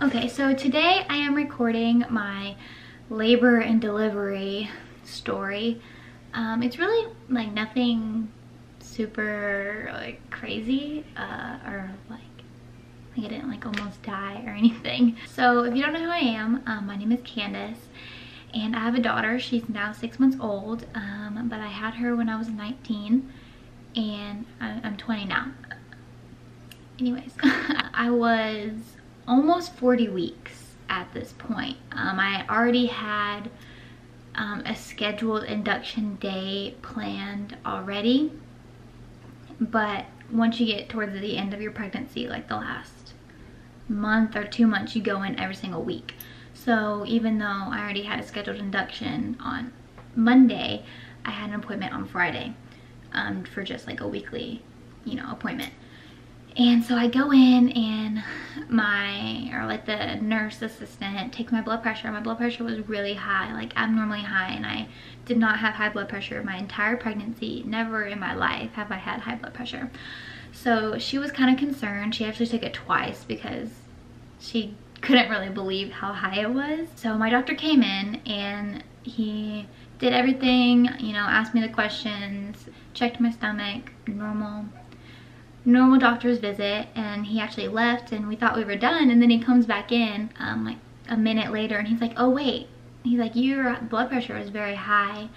Okay, so today I am recording my labor and delivery story. It's really like nothing super like crazy or like I didn't like almost die or anything. So if you don't know who I am, my name is Candace and I have a daughter. She's now 6 months old, but I had her when I was 19 and I'm 20 now. Anyways, I was almost 40 weeks at this point. I already had a scheduled induction day planned already, but once you get towards the end of your pregnancy, like the last month or 2 months, you go in every single week. So even though I already had a scheduled induction on Monday, I had an appointment on Friday for just like a weekly, appointment. And so I go in and the nurse assistant takes my blood pressure. My blood pressure was really high, like abnormally high, and I did not have high blood pressure my entire pregnancy. Never in my life have I had high blood pressure. So she was kind of concerned. She actually took it twice because she couldn't really believe how high it was. So my doctor came in and he did everything, asked me the questions, checked my stomach, normal doctor's visit, and he actually left and we thought we were done, and then he comes back in like a minute later and he's like, oh wait, he's like, your blood pressure is very high.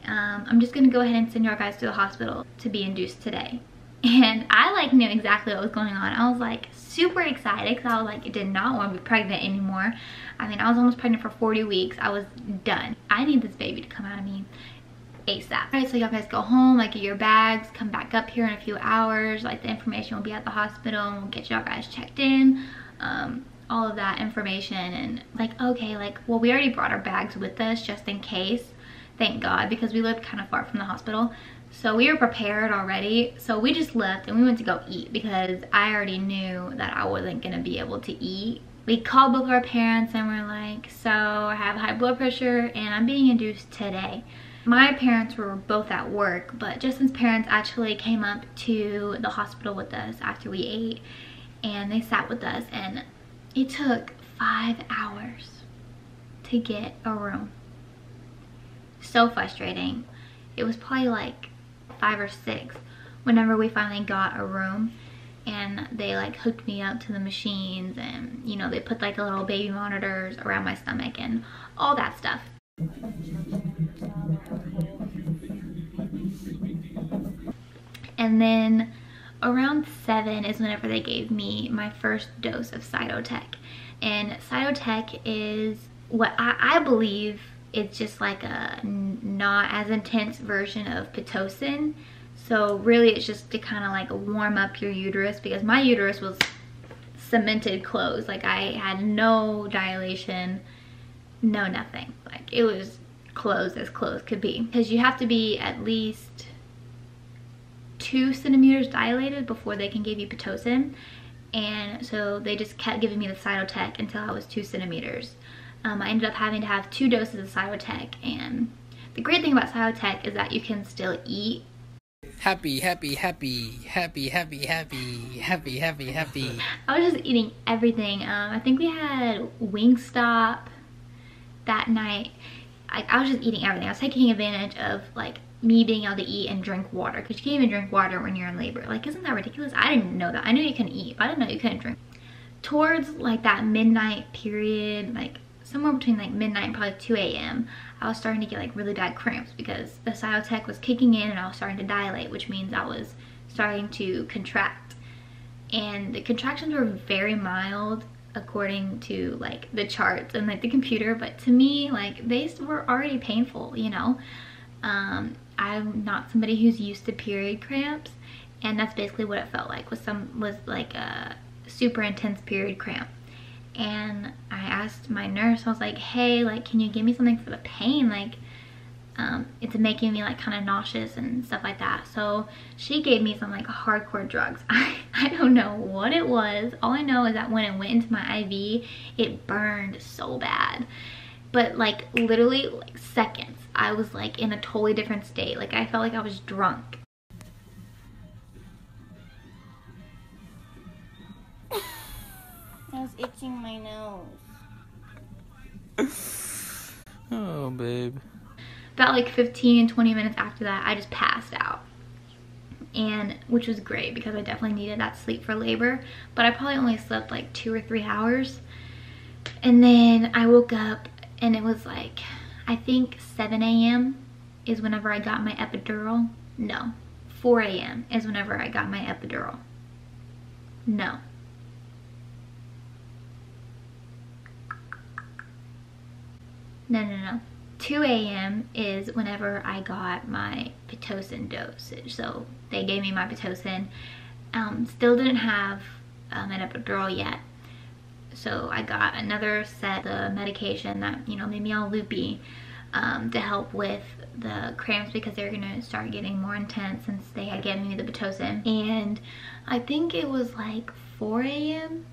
I'm just gonna go ahead and send your guys to the hospital to be induced today. And I like knew exactly what was going on. I was like super excited because I was like, did not want to be pregnant anymore. I mean, I was almost pregnant for 40 weeks. I was done. I need this baby to come out of me ASAP. Alright, so y'all guys go home, like get your bags, come back up here in a few hours. Like the information will be at the hospital and we'll get y'all guys checked in. All of that information, and like, okay, like, well, we already brought our bags with us just in case. Thank God, because we lived kind of far from the hospital. So we were prepared already. So we just left and we went to go eat because I already knew that I wasn't gonna be able to eat. We called both our parents and we're like, so I have high blood pressure and I'm being induced today. My parents were both at work, but Justin's parents actually came up to the hospital with us after we ate, and they sat with us, and it took 5 hours to get a room. So frustrating. It was probably like 5 or 6 whenever we finally got a room, and they like hooked me up to the machines, and they put like the little baby monitors around my stomach and all that stuff. And then around 7 is whenever they gave me my first dose of Cytotec. And Cytotec is what I believe it's just like a not as intense version of Pitocin. So really it's just to kind of like warm up your uterus, because my uterus was cemented closed. Like I had no dilation, no nothing. Like it was closed as closed could be, because you have to be at least 2 centimeters dilated before they can give you Pitocin. And so they just kept giving me the Cytotec until I was 2 centimeters. I ended up having to have 2 doses of Cytotec, and the great thing about Cytotec is that you can still eat. Happy, happy, happy, happy, happy, happy, happy, happy, happy. I was just eating everything. I think we had Wingstop that night. I was just eating everything. I was taking advantage of like me being able to eat and drink water, because you can't even drink water when you're in labor. Like, isn't that ridiculous? I didn't know that. I knew you couldn't eat, but I didn't know you couldn't drink. Towards like that midnight period, like somewhere between like midnight and probably 2 a.m., I was starting to get like really bad cramps because the Cytotec was kicking in and I was starting to dilate, which means I was starting to contract. And the contractions were very mild according to like the charts and like the computer, but to me, like, they were already painful, I'm not somebody who's used to period cramps, and that's basically what it felt like, was like a super intense period cramp. And I asked my nurse, I was like, hey, like, can you give me something for the pain? Like, it's making me like kind of nauseous and stuff like that. So she gave me some like hardcore drugs. I don't know what it was. All I know is that when it went into my IV, it burned so bad. But like literally like seconds, I was like in a totally different state. Like I felt like I was drunk. That was itching my nose. Oh, babe. About like 15, 20 minutes after that, I just passed out. And which was great because I definitely needed that sleep for labor. But I probably only slept like 2 or 3 hours. And then I woke up and it was like, I think 7 a.m. is whenever I got my epidural. No, 4 a.m. is whenever I got my epidural. No. No. 2 a.m. is whenever I got my Pitocin dosage. So they gave me my Pitocin. Still didn't have an epidural yet. So I got another set of medication that, you know, made me all loopy to help with the cramps because they were going to start getting more intense since they had given me the Pitocin. And I think it was like 4 a.m.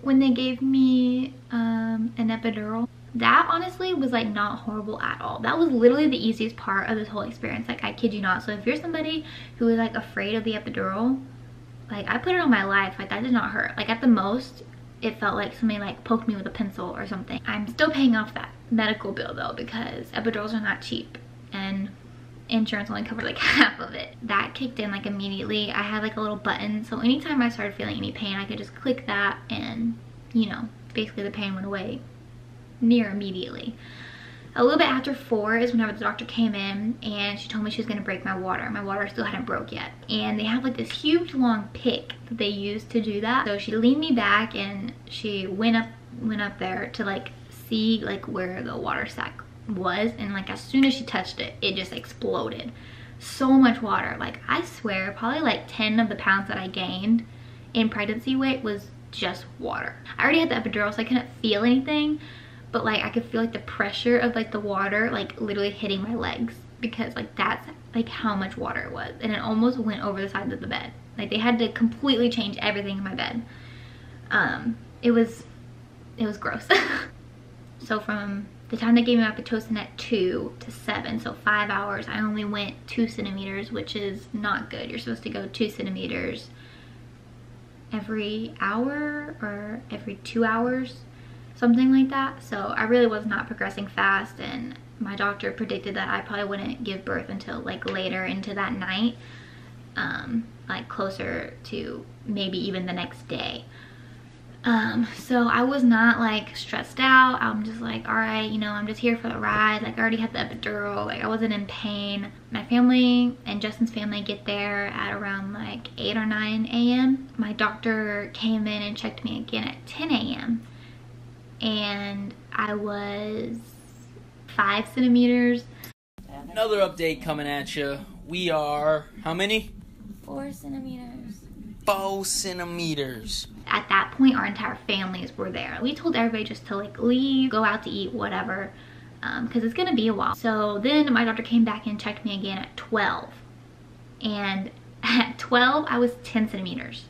when they gave me an epidural. That honestly was like not horrible at all. That was literally the easiest part of this whole experience. Like, I kid you not. So if you're somebody who is like afraid of the epidural, like, I put it on my life. Like, that did not hurt. Like, at the most, it felt like somebody like poked me with a pencil or something. I'm still paying off that medical bill though because epidurals are not cheap and insurance only covered like half of it. That kicked in like immediately. I had like a little button, so anytime I started feeling any pain, I could just click that and, you know, basically the pain went away near immediately. A little bit after 4 is whenever the doctor came in and she told me she was going to break my water. My water still hadn't broke yet. And they have like this huge long pick that they use to do that. So she leaned me back and she went up there to like see like where the water sac was, and like as soon as she touched it, it just exploded. So much water. Like, I swear probably like 10 of the pounds that I gained in pregnancy weight was just water. I already had the epidural, so I couldn't feel anything. But like, I could feel like the pressure of like the water like literally hitting my legs because like that's like how much water it was, and it almost went over the sides of the bed. Like, they had to completely change everything in my bed. It was gross. So from the time they gave me my Pitocin at 2 to 7, so 5 hours, I only went 2 centimeters, which is not good. You're supposed to go 2 centimeters every hour or every 2 hours. Something like that. So I really was not progressing fast, and my doctor predicted that I probably wouldn't give birth until like later into that night, like closer to maybe even the next day. So I was not like stressed out. I'm just like, all right, you know, I'm just here for the ride. Like, I already had the epidural. Like, I wasn't in pain. My family and Justin's family get there at around like 8 or 9 a.m. My doctor came in and checked me again at 10 a.m. and I was 5 centimeters. Another update coming at you. We are, how many? 4 centimeters. 4 centimeters. At that point, our entire families were there. We told everybody just to like leave, go out to eat, whatever, because it's gonna be a while. So then my doctor came back and checked me again at 12. And at 12, I was 10 centimeters.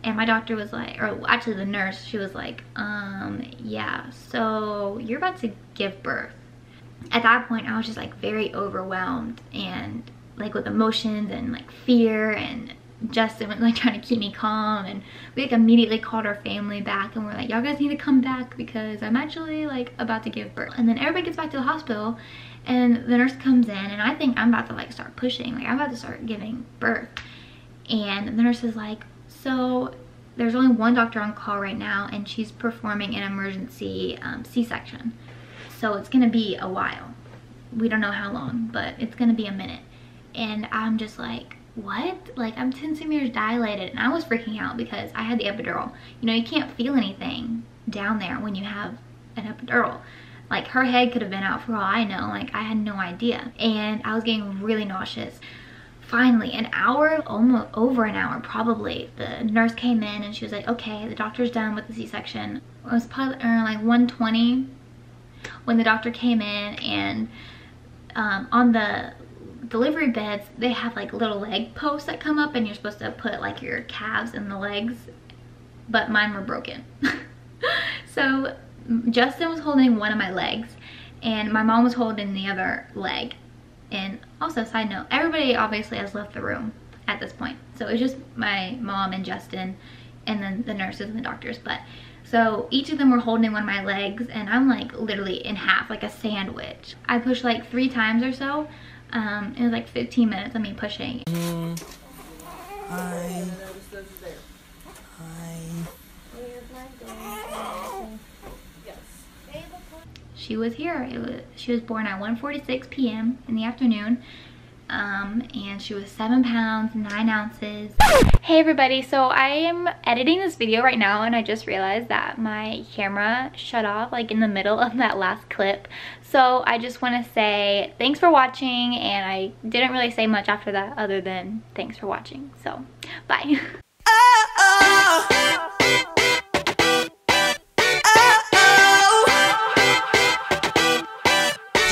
And my doctor was like, or actually the nurse, she was like, yeah, so you're about to give birth. At that point, I was just like very overwhelmed and like with emotions and like fear, and Justin was like trying to keep me calm, and we like immediately called our family back and we're like, y'all guys need to come back because I'm actually like about to give birth. And then everybody gets back to the hospital and the nurse comes in, and I think I'm about to like start pushing, like I'm about to start giving birth. And the nurse is like, so there's only one doctor on call right now and she's performing an emergency C-section. So it's gonna be a while. We don't know how long, but it's gonna be a minute. And I'm just like, what? Like, I'm 10 centimeters dilated, and I was freaking out because I had the epidural. You know, you can't feel anything down there when you have an epidural. Like, her head could have been out for all I know. Like, I had no idea. And I was getting really nauseous. Finally, an hour, almost over an hour probably, the nurse came in and she was like, okay, the doctor's done with the C-section. It was probably like 1:20 when the doctor came in, and on the delivery beds, they have like little leg posts that come up, and you're supposed to put like your calves in the legs, but mine were broken. So Justin was holding one of my legs and my mom was holding the other leg. And also, side note, everybody obviously has left the room at this point. So it was just my mom and Justin and then the nurses and the doctors. But So each of them were holding one of my legs, and I'm like literally in half, like a sandwich. I pushed like 3 times or so. It was like 15 minutes of me pushing. Hi. She was here. She was born at 1:46 p.m. in the afternoon. And she was 7 pounds, 9 ounces. Hey everybody, so I am editing this video right now, and I just realized that my camera shut off like in the middle of that last clip. So I just want to say thanks for watching, and I didn't really say much after that other than thanks for watching. So bye.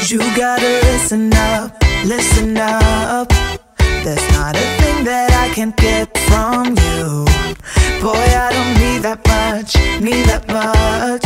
You gotta listen up, listen up. There's not a thing that I can't get from you. Boy, I don't need that much, need that much.